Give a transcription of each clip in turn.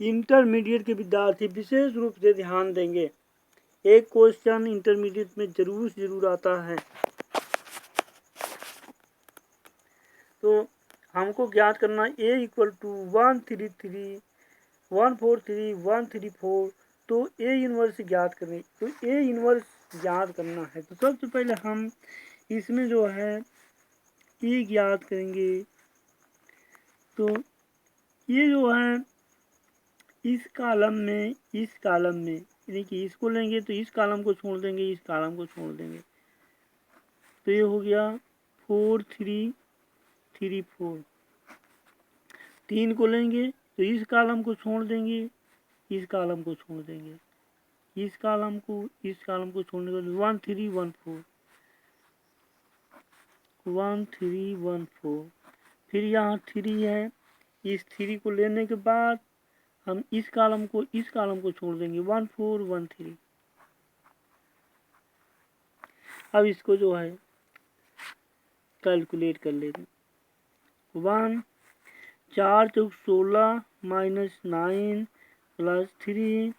Intermediate के विद्यार्थी विशेष रूप से ध्यान देंगे। एक क्वेश्चन इंटरमीडिएट में जरूर आता है। तो हमको ज्ञात करना a इक्वल टू 133 143 134। तो a इनवर्स ज्ञात करें। तो a इनवर्स ज्ञात करना है तो सबसे पहले हम इसमें जो है a ज्ञात करेंगे। तो ये जो है इस कॉलम में यानी कि इसको लेंगे तो इस कॉलम को छोड़ देंगे, इस कॉलम को छोड़ देंगे। तो ये हो गया 4 3 3 4। 3 को लेंगे तो इस कॉलम को छोड़ देंगे, इस कॉलम को छोड़ देंगे, इस कॉलम को छोड़ने के बाद 1 3 1 4 1 3 1 4। फिर यहाँ 3 है, इस 3 को लेने के बाद हम इस कॉलम को छोड़ देंगे 1 4 1 3। अब इसको जो है कैलकुलेट कर लेते हैं। 1 4 चौक 16 माइनस 9 प्लस 3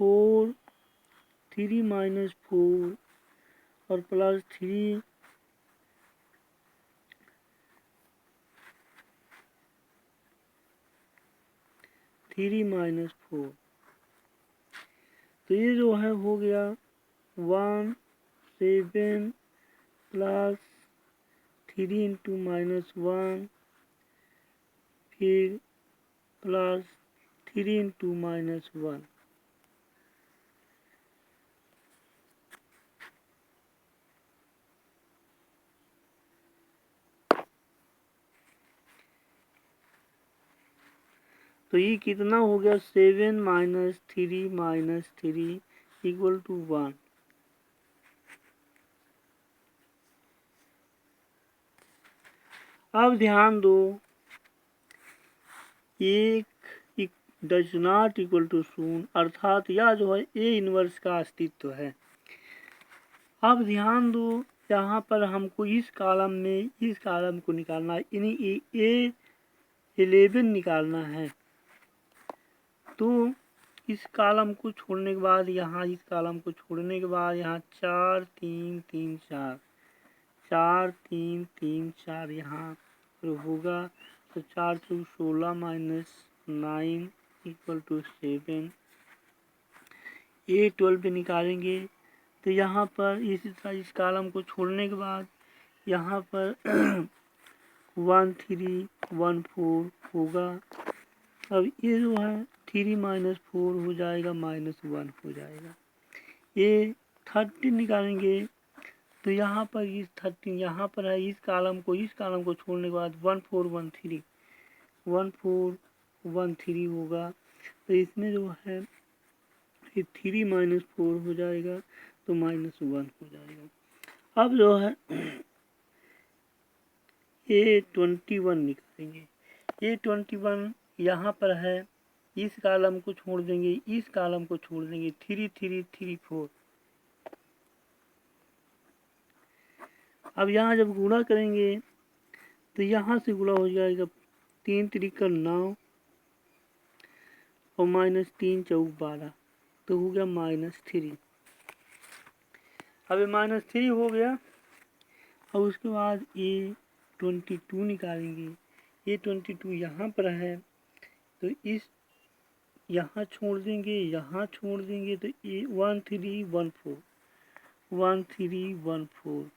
4 3 माइनस 4 और प्लस 3 3 माइनस 4। तो ये जो है हो गया 1 7 प्लस 3 इंटू माइनस 1 फिर प्लस 3 इंटू माइनस 1। तो ये कितना हो गया 7 माइनस 3 इक्वल टू 1। अब ध्यान दो, एक डज नॉट इक्वल टू 0, अर्थात यह जो है ए इनवर्स का अस्तित्व है। अब ध्यान दो, यहाँ पर हमको इस कॉलम में इस कॉलम को निकालना है, यानी ए 11 निकालना है। तो इस कॉलम को छोड़ने के बाद यहाँ इस कॉलम को छोड़ने के बाद यहाँ 4 3 3 4 4 3 3 4 यहाँ पर होगा। तो 4 चौक 16 माइनस 9 इक्वल टू 7। ए 12 पे निकालेंगे तो यहाँ पर इस कॉलम को छोड़ने के बाद यहाँ पर 1 3 1 4 होगा। अब ये जो है 3 माइनस 4 हो जाएगा, माइनस 1 हो जाएगा। ये 30 निकालेंगे तो यहाँ पर इस 30 यहाँ पर है, इस कॉलम को छोड़ने के बाद 1 4 1 3 1 4 1 3 होगा। तो इसमें जो है ये 3 माइनस 4 हो जाएगा, तो माइनस 1 हो जाएगा। अब जो है ये 21 निकालेंगे। ये 21 यहाँ पर है, इस कॉलम को छोड़ देंगे, इस कॉलम को छोड़ देंगे, 3 3 3 4। अब यहाँ जब गुणा करेंगे तो यहाँ से गुणा हो जाएगा 3 3 9 और माइनस 3 चौक 12, तो हो गया माइनस 3। अब माइनस 3 हो गया। और उसके बाद ये 22 निकालेंगे। ये 22 यहाँ पर है, तो इस यहाँ छोड़ देंगे, यहाँ छोड़ देंगे, तो ये 1 3 1 4 1 3 1 4।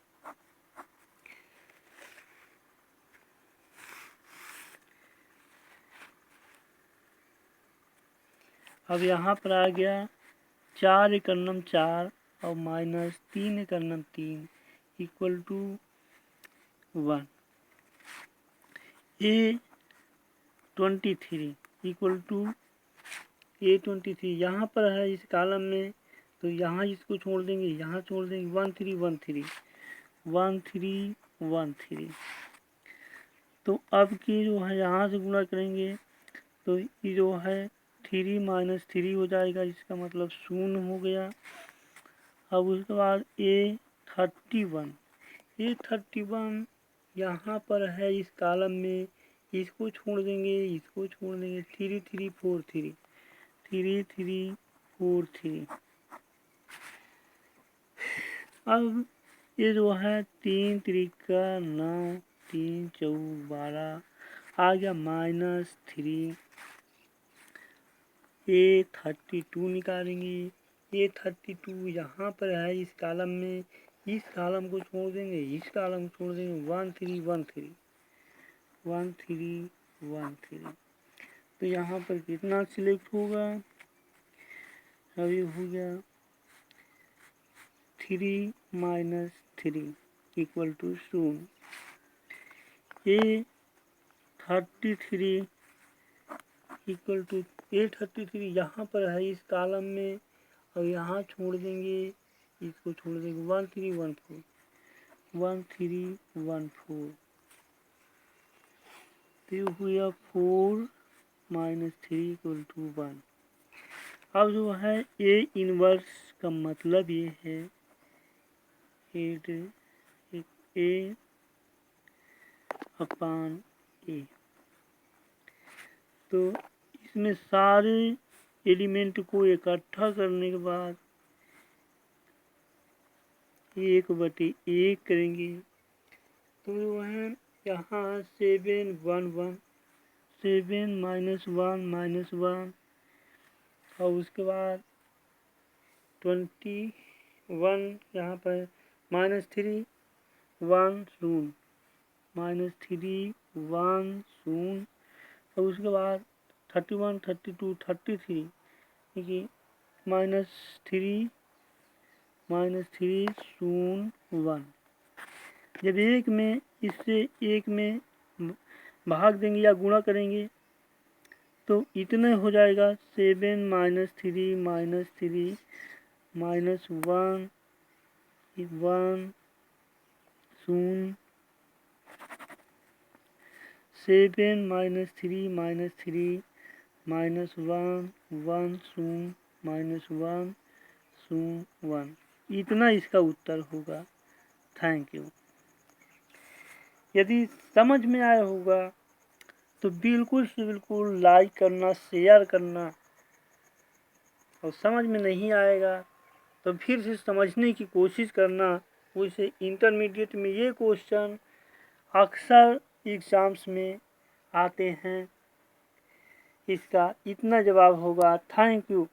अब यहाँ पर आ गया 4 एकन्नम 4 और माइनस 3 एकन्नम 3 equal to 1। A 23 equal to A 23 यहाँ पर है इस कॉलम में, तो यहाँ इसको छोड़ देंगे, यहाँ छोड़ देंगे 1 3 1 3 1 3 1 3। तो अब की जो है यहाँ से गुणा करेंगे तो ये जो है 3 माइनस 3 हो जाएगा, इसका मतलब 0 हो गया। अब उसके बाद ए 31 यहाँ पर है इस कॉलम में, इसको छोड़ देंगे, इसको छोड़ देंगे, 3 3 4 3 3 3 4 3। अब ये जो है 3 त्रिका 9 3 4 12 आ गया -3। ये 32 निकालेंगे, ये 32 यहाँ पर है इस कॉलम में, इस कॉलम को छोड़ देंगे, इस कॉलम को छोड़ देंगे, 1 3 1 3 1 3 1 3। तो यहाँ पर कितना सिलेक्ट होगा, अभी हो गया 3 - 3 इक्वल टू 0। ये 33 इक्वल टू ए 33 यहाँ पर है इस कॉलम में, और यहाँ छोड़ देंगे, इसको छोड़ देंगे, 1 3 1 4 1 3 1 4। तो हुआ 4 - 3 इक्वल टू 1। अब जो है ए इनवर्स का मतलब ये है ए अपान ए। तो इसमें सारे एलिमेंट को इकट्ठा करने के बाद 1/1 करेंगे। तो जो है यहाँ 7 1 1 7 -1 -1, और उसके बाद 21 यहाँ पर -3 1 0 -3 1 0, और उसके बाद 31 32 33 देखिए -3 0 1। जब एक में इससे एक में भाग देंगे या गुणा करेंगे तो इतने हो जाएगा, 7 - 3 -3 -1 1 0 7 - 3 -3 -1 1 0 -1 0 1। इतना इसका उत्तर होगा। Thank you. यदि समझ में आया होगा तो बिल्कुल से बिल्कुल लाइक करना, शेयर करना, और समझ में नहीं आएगा तो फिर से समझने की कोशिश करना। वैसे इंटरमीडिएट में ये क्वेश्चन अक्सर एग्जाम्स में आते हैं। इसका इतना जवाब होगा। Thank you.